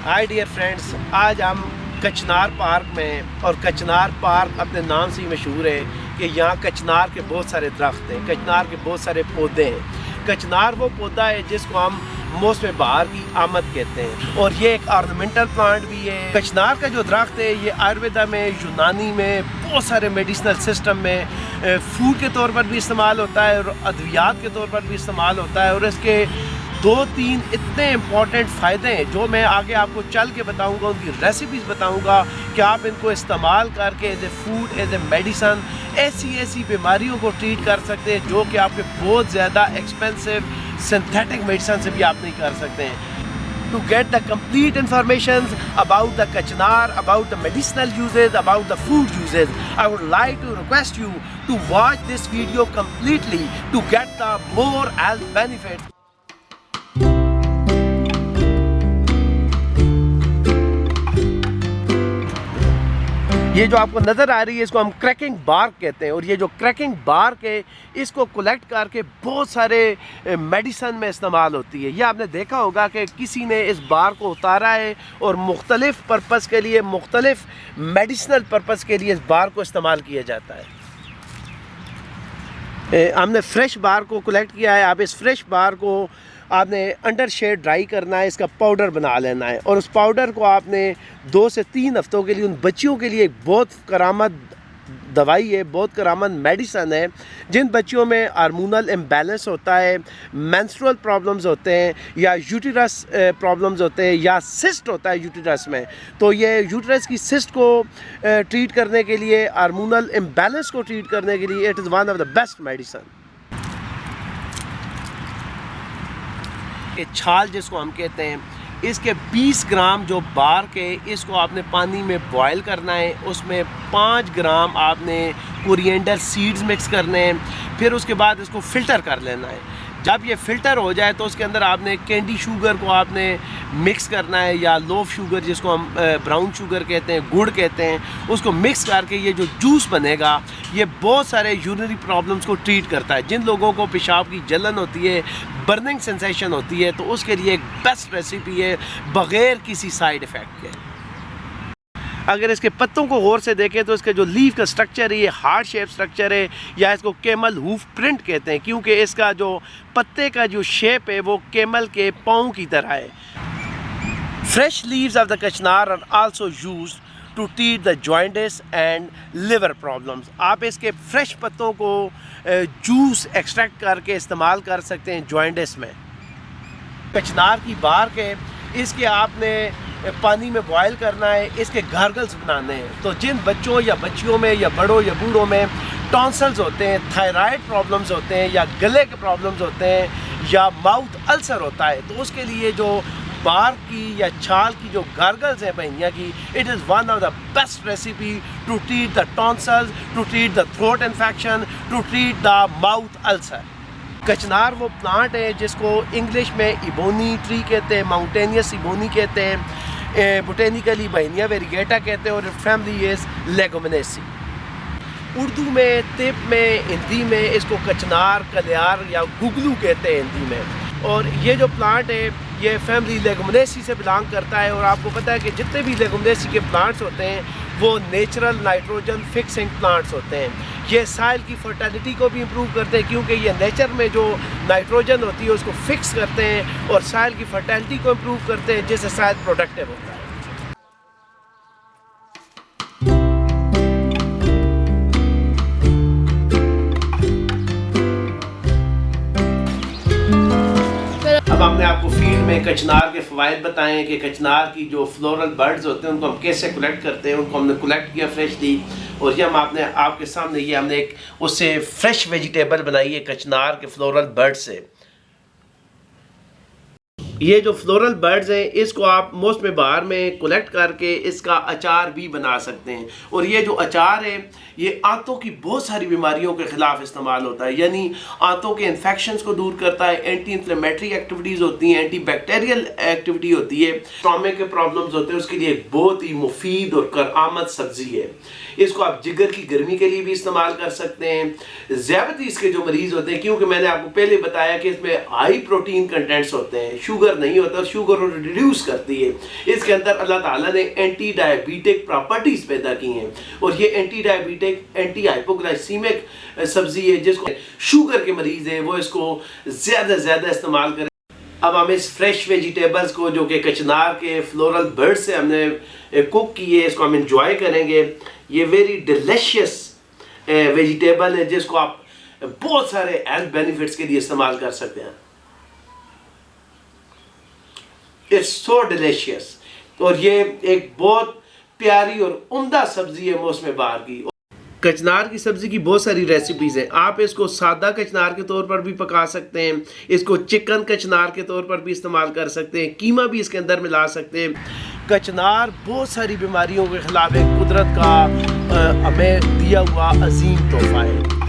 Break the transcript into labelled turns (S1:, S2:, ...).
S1: Hi dear friends, आज हम कचनार पार्क में, और कचनार पार्क अपने नाम से ही मशहूर है कि यहाँ कचनार के बहुत सारे दरख्त हैं, कचनार के बहुत सारे पौधे हैं। कचनार वो पौधा है जिसको हम मौसम बहार की आमद कहते हैं, और ये एक ऑर्नामेंटल प्लांट भी है। कचनार का जो दरख्त है ये आयुर्वेदा में, यूनानी में, बहुत सारे मेडिसिनल सिस्टम में फूड के तौर पर भी इस्तेमाल होता है और अद्वियात के तौर पर भी इस्तेमाल होता है। और इसके 2-3 इतने इम्पॉर्टेंट फ़ायदे हैं जो मैं आगे आपको चल के बताऊंगा, उनकी रेसिपीज़ बताऊंगा कि आप इनको इस्तेमाल करके as a food, as a medicine ऐसी बीमारियों को ट्रीट कर सकते हैं जो कि आपके बहुत ज़्यादा एक्सपेंसिव सिंथेटिक मेडिसन से भी आप नहीं कर सकते हैं। To get the complete information about the kachnar, about the medicinal uses, about the food uses, I would like to request you to watch this video completely to get the more health benefits. ये जो आपको नज़र आ रही है इसको हम cracking bark कहते हैं, और ये जो क्रैकिंग बार्क है इसको कलेक्ट करके बहुत सारे मेडिसन में इस्तेमाल होती है। ये आपने देखा होगा कि किसी ने इस बार को उतारा है और मुख्तलिफ़ पर्पज़ के लिए, मुख्तलिफ़ मेडिसिनल पर्पज़ के लिए इस बार को इस्तेमाल किया जाता है। हमने फ्रेश बार को कलेक्ट किया है। आप इस फ्रेश बार को आपने अंडर शेड ड्राई करना है, इसका पाउडर बना लेना है, और उस पाउडर को आपने 2 से 3 हफ्तों के लिए उन बच्चियों के लिए एक बहुत करामत दवाई है, बहुत करामत मेडिसन है। जिन बच्चियों में हार्मोनल इम्बैलेंस होता है, मेंस्ट्रुअल प्रॉब्लम्स होते हैं, या यूटेरस प्रॉब्लम्स होते हैं, या सिस्ट होता है यूटेरस में, तो ये यूटेरस की सिस्ट को ट्रीट करने के लिए, हार्मोनल इम्बैलेंस को ट्रीट करने के लिए it is one of the best medicine. छाल जिसको हम कहते हैं, इसके 20 ग्राम जो बार्क है इसको आपने पानी में बॉयल करना है। उसमें 5 ग्राम आपने कोरिएंडर सीड्स मिक्स करने हैं। फिर उसके बाद इसको फ़िल्टर कर लेना है। जब ये फ़िल्टर हो जाए तो उसके अंदर आपने कैंडी शुगर को आपने मिक्स करना है, या लोफ शुगर जिसको हम ब्राउन शुगर कहते हैं, गुड़ कहते हैं, उसको मिक्स करके ये जो जूस बनेगा ये बहुत सारे यूरिनरी प्रॉब्लम्स को ट्रीट करता है। जिन लोगों को पेशाब की जलन होती है, बर्निंग सेंसेशन होती है, तो उसके लिए एक बेस्ट रेसिपी है बग़ैर किसी साइड इफ़ेक्ट के। अगर इसके पत्तों को गौर से देखें तो इसका जो लीफ का स्ट्रक्चर है ये हार्ट शेप स्ट्रक्चर है, या इसको कैमल हूफ प्रिंट कहते हैं, क्योंकि इसका जो पत्ते का जो शेप है वो कैमल के पाँव की तरह है। Fresh leaves of the kachnar are also used to treat the joints and liver problems. आप इसके फ्रेश पत्तों को जूस एक्सट्रैक्ट करके इस्तेमाल कर सकते हैं जॉइंटिस में। कचनार की बार्क है, इसके आपने पानी में बॉयल करना है, इसके गार्गल्स बनाने हैं। तो जिन बच्चों या बच्चियों में, या बड़ों या बूढ़ों में टॉन्सल्स होते हैं, थायराइड प्रॉब्लम्स होते हैं, या गले के प्रॉब्लम्स होते हैं, या माउथ अल्सर होता है, तो उसके लिए जो बार की या छाल की जो गार्गल्स हैं पहिया की, it is one of the best recipe to treat the tonsils, to treat the throat infection, to treat the mouth ulcer. कचनार वो प्लांट है जिसको इंग्लिश में इबोनी ट्री कहते हैं, माउंटेनियस इबोनी कहते हैं, बोटेनिकली बहनिया वेरिगेटा कहते हैं, और फैमिली इज़ लेगुमिनेसी। उर्दू में, तिब में, हिंदी में इसको कचनार, कलियार या गुगलू कहते हैं हिंदी में। और ये जो प्लांट है ये फैमिली लेगुमिनेसी से बिलोंग करता है। और आपको पता है कि जितने भी लेगुमिनेसी के प्लांट्स होते हैं वो नेचुरल नाइट्रोजन फिक्सिंग प्लांट्स होते हैं। ये सॉइल की फर्टिलिटी को भी इम्प्रूव करते हैं, क्योंकि ये नेचर में जो नाइट्रोजन होती है उसको फिक्स करते हैं, और सॉइल की फर्टिलिटी को इम्प्रूव करते हैं, जिससे सॉइल प्रोडक्टिव होता है। अब हमने आपको फील्ड में कचनार के फ़वाइद बताए हैं कि कचनार की जो फ्लोरल बर्ड्स होते हैं उनको हम कैसे कलेक्ट करते हैं। उनको हमने कलेक्ट किया फ्रेशली, और ये हम आपके सामने ये हमने एक उससे फ्रेश वेजिटेबल बनाई है कचनार के फ्लोरल बर्ड से। ये जो फ्लोरल बर्ड्स हैं इसको आप मौसम बहार में कलेक्ट करके इसका अचार भी बना सकते हैं। और ये जो अचार है ये आंतों की बहुत सारी बीमारियों के ख़िलाफ़ इस्तेमाल होता है, यानी आंतों के इन्फेक्शंस को दूर करता है, एंटी इन्फ्लेमेटरी एक्टिविटीज़ होती हैं, एंटी बैक्टीरियल एक्टिविटी होती है, स्टोमक के प्रॉब्लम्स होते हैं उसके लिए बहुत ही मुफीद और करामत सब्ज़ी है। इसको आप जिगर की गर्मी के लिए भी इस्तेमाल कर सकते हैं। ज़ियाबतीस के जो मरीज़ होते हैं, क्योंकि मैंने आपको पहले बताया कि इसमें हाई प्रोटीन कंटेंट्स होते हैं, शुगर शुगर नहीं होता, शुगर को रिड्यूस करती है। इसके अंदर अल्लाह ताला ने एंटी डायबिटिक प्रॉपर्टीज़ पैदा की हैं और ये एंटी डायबिटिक, एंटी हाइपोग्लाइसीमिक सब्ज़ी है, जिसको शुगर के मरीज़ हैं वो इसको ज़्यादा से ज़्यादा इस्तेमाल करें। अब हम इस फ्रेश वेजिटेबल्स को, जो कि कचनार के फ्लोरल बर्ड से हमने कुक किए, इसको हम इंजॉय करेंगे। ये वेरी डिलीशियस वेजिटेबल है जिसको आप बहुत सारे हेल्थ बेनिफिट्स के लिए इस्तेमाल कर सकते हैं। It's so delicious. और ये एक बहुत प्यारी और उम्दा सब्जी है मौसम बहार की। कचनार की सब्ज़ी की बहुत सारी रेसिपीज़ हैं। आप इसको सादा कचनार के तौर पर भी पका सकते हैं, इसको चिकन कचनार के तौर पर भी इस्तेमाल कर सकते हैं, कीमा भी इसके अंदर मिला सकते हैं। कचनार बहुत सारी बीमारियों के ख़िलाफ़ एक कुदरत का हमें दिया हुआ अजीम तोहफ़ा है।